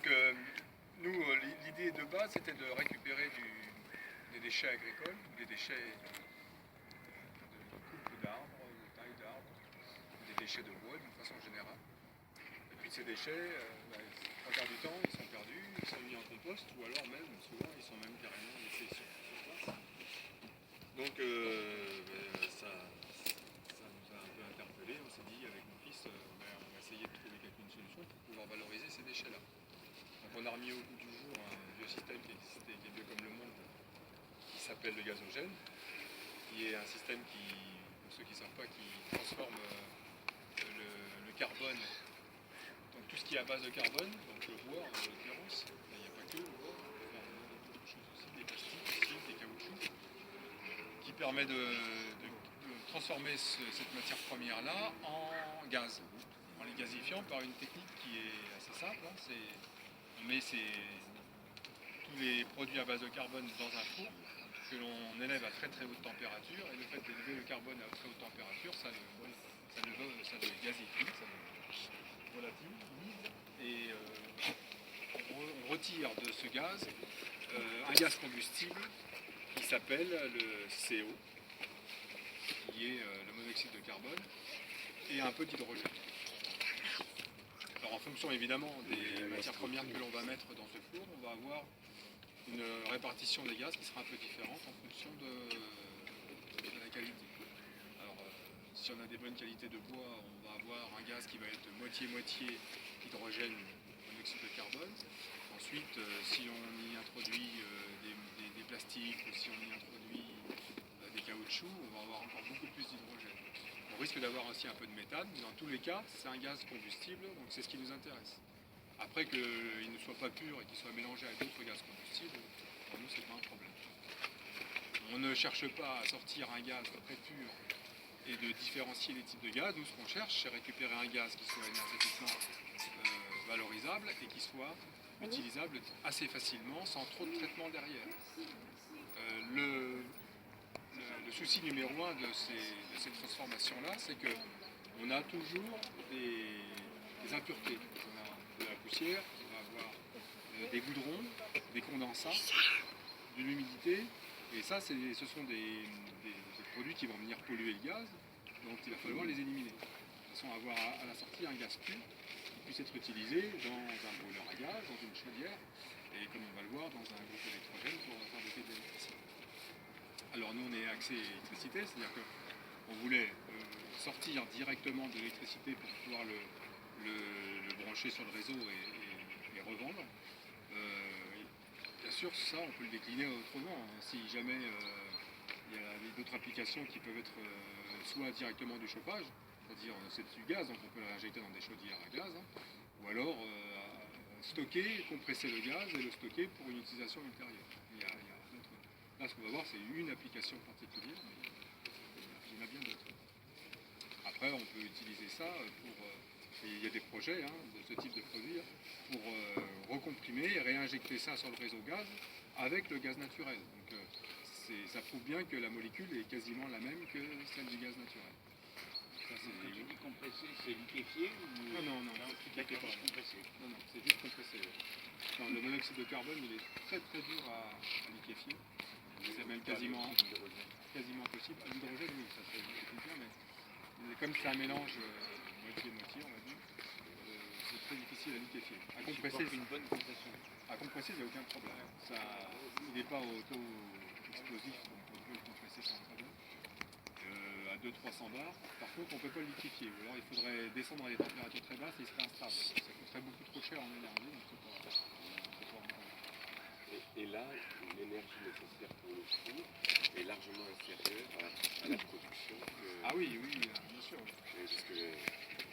Donc nous, l'idée de base, c'était de récupérer des déchets agricoles, ou des déchets de coupe d'arbres, de taille d'arbres, des déchets de bois d'une façon générale. Et puis ces déchets, trois quarts du temps, ils sont perdus, ils sont mis en compost, ou alors même, souvent, ils sont même carrément laissés sur place. Donc ça nous a un peu interpellés. On s'est dit, avec mon fils, on va essayer de trouver une solution pour pouvoir valoriser ces déchets-là. Donc on a remis au goût du jour un vieux système qui existait, qui est vieux comme le monde, qui s'appelle le gazogène, qui est un système qui, pour ceux qui ne savent pas, qui transforme le carbone, donc tout ce qui est à base de carbone, donc le bois en l'occurrence, il n'y a pas que le bois, on peut faire d'autres choses aussi, des plastiques aussi, des caoutchoucs, qui permet de transformer cette matière première-là en gaz, en les gazifiant par une technique qui est assez simple. Hein, on met tous les produits à base de carbone dans un four que l'on élève à très très haute température, et le fait d'élever le carbone à très haute température, ça le gazifie, ça le volatilise, et on retire de ce gaz un gaz combustible qui s'appelle le CO, qui est le monoxyde de carbone, et un peu d'hydrogène. Alors en fonction évidemment des matières premières que l'on va mettre dans ce four, on va avoir une répartition des gaz qui sera un peu différente en fonction de la qualité. Alors si on a des bonnes qualités de bois, on va avoir un gaz qui va être moitié-moitié hydrogène, monoxyde de carbone. Ensuite, si on y introduit des plastiques, ou si on y introduit des caoutchoucs, on va avoir encore beaucoup plus d'hydrogène. On risque d'avoir aussi un peu de méthane, mais dans tous les cas, c'est un gaz combustible, donc c'est ce qui nous intéresse. Après qu'il ne soit pas pur et qu'il soit mélangé avec d'autres gaz combustibles, pour nous, c'est pas un problème. On ne cherche pas à sortir un gaz très pur et de différencier les types de gaz. Nous, ce qu'on cherche, c'est récupérer un gaz qui soit énergétiquement valorisable et qui soit utilisable assez facilement, sans trop de traitement derrière. Le souci numéro un de ces transformations-là, c'est qu'on a toujours des impuretés. On a de la poussière, on va avoir des goudrons, des condensats, de l'humidité, et ça, ce sont des produits qui vont venir polluer le gaz, donc il va falloir les éliminer. De façon à avoir à la sortie un gaz pur qui puisse être utilisé dans un brûleur à gaz, dans une chaudière, et comme on va le voir, dans un groupe électrogène pour fabriquer de l'électricité. Alors nous on est axé électricité, c'est-à-dire qu'on voulait sortir directement de l'électricité pour pouvoir le brancher sur le réseau et revendre. Bien sûr, ça on peut le décliner autrement. Hein. Si jamais il y a d'autres applications qui peuvent être soit directement du chauffage, c'est-à-dire c'est du gaz, donc on peut le réinjecter dans des chaudières à gaz, hein, ou alors stocker, compresser le gaz et le stocker pour une utilisation ultérieure. Là, ce qu'on va voir, c'est une application particulière, mais il y en a bien d'autres. Après, on peut utiliser ça pour... et il y a des projets de ce type de produit pour recomprimer et réinjecter ça sur le réseau gaz avec le gaz naturel. Donc, ça prouve bien que la molécule est quasiment la même que celle du gaz naturel. Quand tu dis compressé, c'est liquéfié ou... Non, c'est juste compressé. Non, c'est juste compressé. Non, le monoxyde de carbone, il est très très dur à liquéfier. C'est même quasiment possible. L'hydrogène, oui, ça c'est bien, mais comme c'est un mélange moitié-moitié, on va dire, c'est très difficile à liquéfier. À compresser, une bonne compression. À compresser, il n'y a aucun problème. Il n'est pas auto-explosif, donc on peut le compresser sans problème. À 200-300 bars. Par contre, on ne peut pas le liquéfier. Ou alors il faudrait descendre à des températures très basses et il serait instable. Ça coûterait beaucoup trop cher en énergie, donc c'est pas Et là, l'énergie nécessaire pour le four est largement inférieure à la production que... Ah oui, bien sûr. Parce que,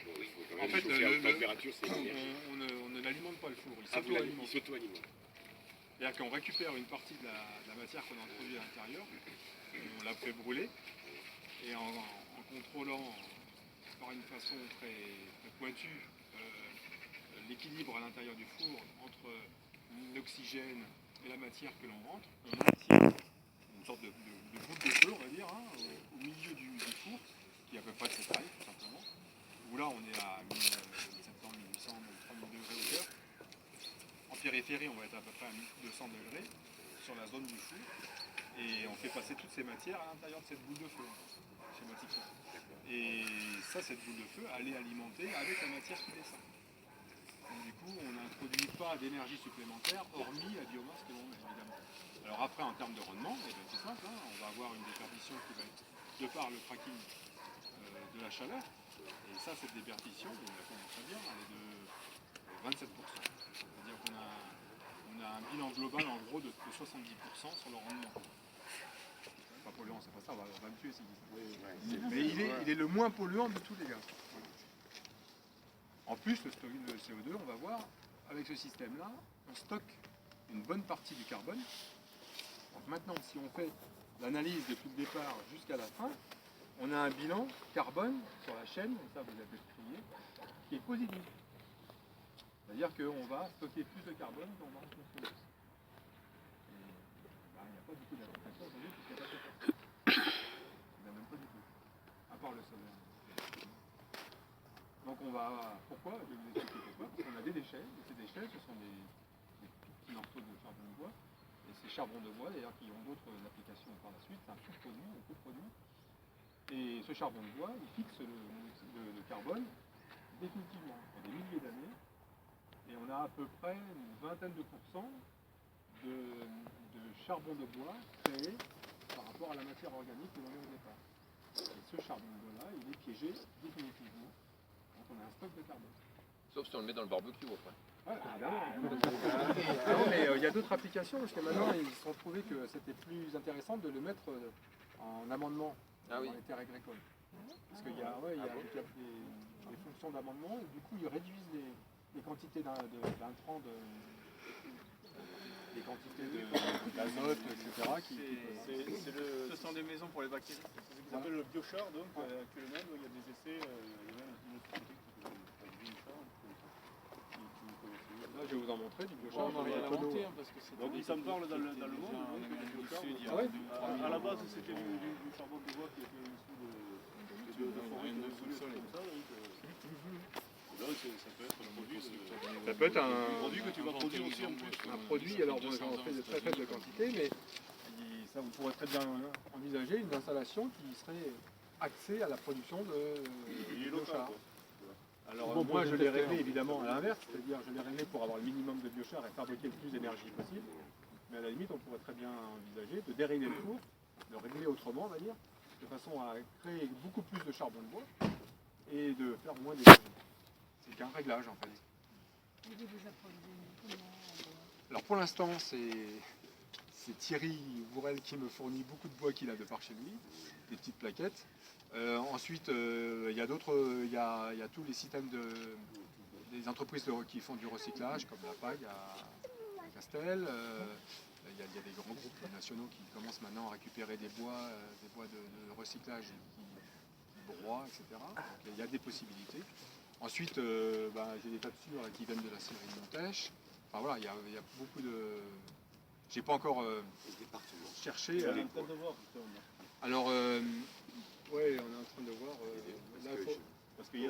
bon, il faut quand En même fait, chauffer à haute température, c'est l'énergie. on ne l'alimente pas le four, il Il s'auto-alimente. s'auto-alimente. C'est-à-dire qu'on récupère une partie de la matière qu'on a introduite à l'intérieur, on la fait brûler, et en contrôlant par une façon très, très pointue l'équilibre à l'intérieur du four entre l'oxygène et la matière que l'on rentre, on maintient une sorte de goutte de feu, on va dire, au milieu du four, qui est à peu près de cette taille, tout simplement, où là on est à 1700, 1800, 3000 degrés de hauteur. périphérie, on va être à peu près à 1200 degrés sur la zone du four. Et on fait passer toutes ces matières à l'intérieur de cette boule de feu, schématiquement. Et ça, cette boule de feu, elle est alimentée avec la matière qui descend. Donc, du coup, on n'introduit pas d'énergie supplémentaire, hormis la biomasse que l'on met, évidemment. Alors après, en termes de rendement, eh ben, c'est simple, hein, on va avoir une déperdition qui va être, de par le cracking, de la chaleur. Et ça, cette déperdition, on la connaît très bien, elle est de 27%. C'est-à-dire qu'on a un bilan global en gros de 70% sur le rendement. Pas polluant, c'est pas ça, on va le tuer s'il dit ça. Mais il est le moins polluant de tous les gaz. En plus, le CO2, on va voir, avec ce système-là, on stocke une bonne partie du carbone. Donc maintenant, si on fait l'analyse depuis le départ jusqu'à la fin, on a un bilan carbone sur la chaîne, et ça vous avez trié, qui est positif. C'est-à-dire qu'on va stocker plus de carbone qu'on va en consommer. Il n'y a pas beaucoup d'applications aujourd'hui puisqu'il n'y a pas de pétrole. Il n'y en a même pas du tout, à part le solaire. Donc on va... Pourquoi? Je vais vous expliquer pourquoi. Parce qu'on a des déchets, et ces déchets, ce sont des tout petits morceaux de charbon de bois. Et ces charbons de bois, d'ailleurs, qui ont d'autres applications par la suite, c'est un sous-produit, un coproduit. Et ce charbon de bois, il fixe le carbone définitivement pour des milliers d'années. Et on a à peu près une vingtaine de pourcents de charbon de bois créé par rapport à la matière organique que l'on met au départ. Et ce charbon de bois-là, il est piégé définitivement. Donc on a un stock de carbone. Sauf si on le met dans le barbecue après. Ouais, évidemment. Non, mais il y a d'autres applications parce que maintenant ils se sont trouvés que c'était plus intéressant de le mettre en amendement dans les terres agricoles. Parce qu'il y a, des fonctions d'amendement et du coup ils réduisent les quantités d'intrants, des quantités d'azote, etc. Ce sont des maisons pour les bactéries. Ça s'appelle le biochar, donc actuellement il y a des essais, il y a même une société qui fait du biochar. Là je vais vous en montrer du biochar. On va l'inventer parce que c'est. Donc il s'en parle dans le monde, du biochar. À la base c'était du charbon de bois qui était issu de forêts de sol comme ça. Donc ça peut être un produit. Ça peut être un produit que tu vas produire aussi en plus. Un produit, alors bon, j'en fais de très faibles quantités, mais ça vous pourrez très bien envisager une installation qui serait axée à la production de biochar. Alors bon, moi je l'ai réglé évidemment à l'inverse, c'est-à-dire je l'ai réglé pour avoir le minimum de biochar et fabriquer le plus d'énergie possible, mais à la limite on pourrait très bien envisager de dérégler le four, de régler autrement on va dire, de façon à créer beaucoup plus de charbon de bois et de faire moins d'énergie. C'est qu'un réglage en fait. Alors pour l'instant c'est Thierry Bourrel qui me fournit beaucoup de bois qu'il a de par chez lui, des petites plaquettes. Ensuite il y a d'autres, il y a tous les systèmes des entreprises qui font du recyclage comme la PAG à Castel. Il y a des grands groupes nationaux qui commencent maintenant à récupérer des bois de recyclage qui broient, etc. Donc il y a des possibilités. Ensuite, j'ai des tapsures qui viennent de la scierie de Montèche. Enfin voilà, il y a beaucoup de... J'ai pas encore cherché. Alors, ouais, on est en train de voir. Parce qu'il y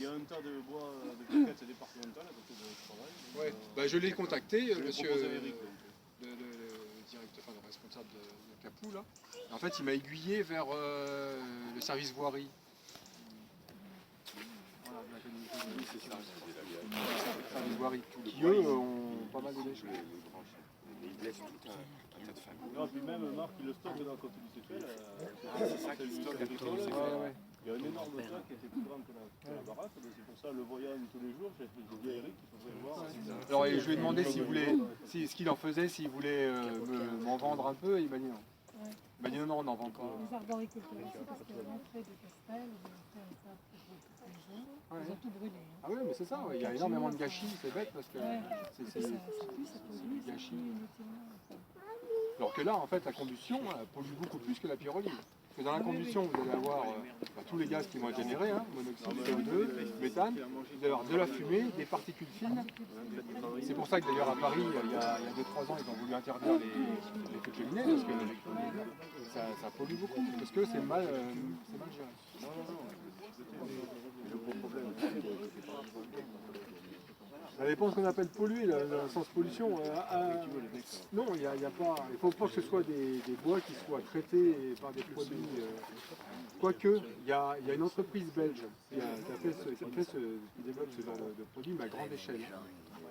a un tas de bois de plaquettes départementales à côté de notre travail. Ouais, je l'ai contacté, monsieur Eric, le directeur, enfin, le responsable de Capou là. En fait, il m'a aiguillé vers le service voirie. Service voirie, qui eux ont pas mal de déchets. Ils laissent tout un tas de familles. Non, puis même Marc, il le stocke dans quand il s'est fait. C'est ça qui stocke agricole. Il y a un énorme sac qui était plus grand que la baraque, c'est pour ça le voyage tous les jours, j'ai dit à Eric qu'il faudrait le voir. Alors je lui ai demandé s'il voulait, ce qu'il en faisait, s'il voulait m'en vendre un peu, et il m'a dit non. Il m'a dit non, on n'en vend pas. Les arboriculteurs aussi, parce que l'entrée de Castel, ils ont fait un tas pour les gens, ils ont tout brûlé. Hein. Ah ouais, mais c'est ça, il y a énormément de gâchis, c'est bête parce que c'est ça pollue, du gâchis. inutilement. Alors que là, en fait, la combustion elle pollue beaucoup plus que la pyrolyse. Parce que dans la combustion, vous allez avoir tous les gaz qui vont être générés, hein, monoxyde, CO2, méthane, vous allez avoir de la fumée, des particules fines. C'est pour ça que d'ailleurs à Paris, il y a 2-3 ans, ils ont voulu interdire les feux de cheminée, parce que ça pollue beaucoup, parce que c'est mal géré. Le gros problème, Ça dépend de ce qu'on appelle polluer, dans le sens pollution. Non, il ne faut pas que ce soit des bois qui soient traités par des produits. Quoique, il y a une entreprise belge qui développe ce genre de produit, mais à grande échelle.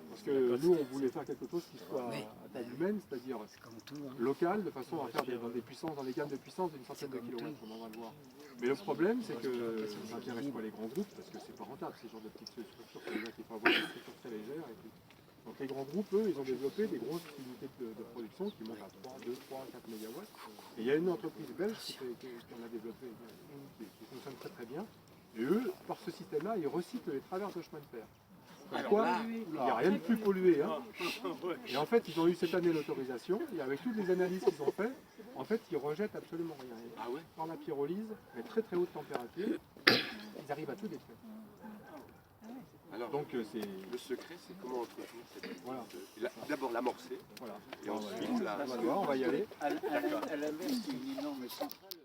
Parce que nous, on voulait faire quelque chose qui soit à taille humaine, c'est-à-dire local, de façon à faire des puissances, dans les gammes de puissance d'une centaine de kilowatts, on en va le voir. Mais le problème, c'est que ça n'intéresse pas les grands groupes, parce que c'est pas rentable, ces genres de petites structures, c'est déjà qu'il faut avoir des structures très légères. Et puis. Donc les grands groupes, eux, ils ont développé des grosses unités de production qui montent à 2, 3, 4 mégawatts. Et il y a une entreprise belge qui en a développé, qui fonctionne très très bien. Et eux, par ce système-là, ils recyclent les travers de chemin de fer. Pourquoi? Il n'y a rien de plus pollué. Hein. Et en fait, ils ont eu cette année l'autorisation, et avec toutes les analyses qu'ils ont faites, en fait, ils rejettent absolument rien. Et par la pyrolyse, à très très haute température, ils arrivent à tout détruire. Alors, donc, le secret, c'est comment entretenir cette voilà. D'abord l'amorcer, voilà. et ensuite on va y aller. À l'inverse, c'est une énorme centrale.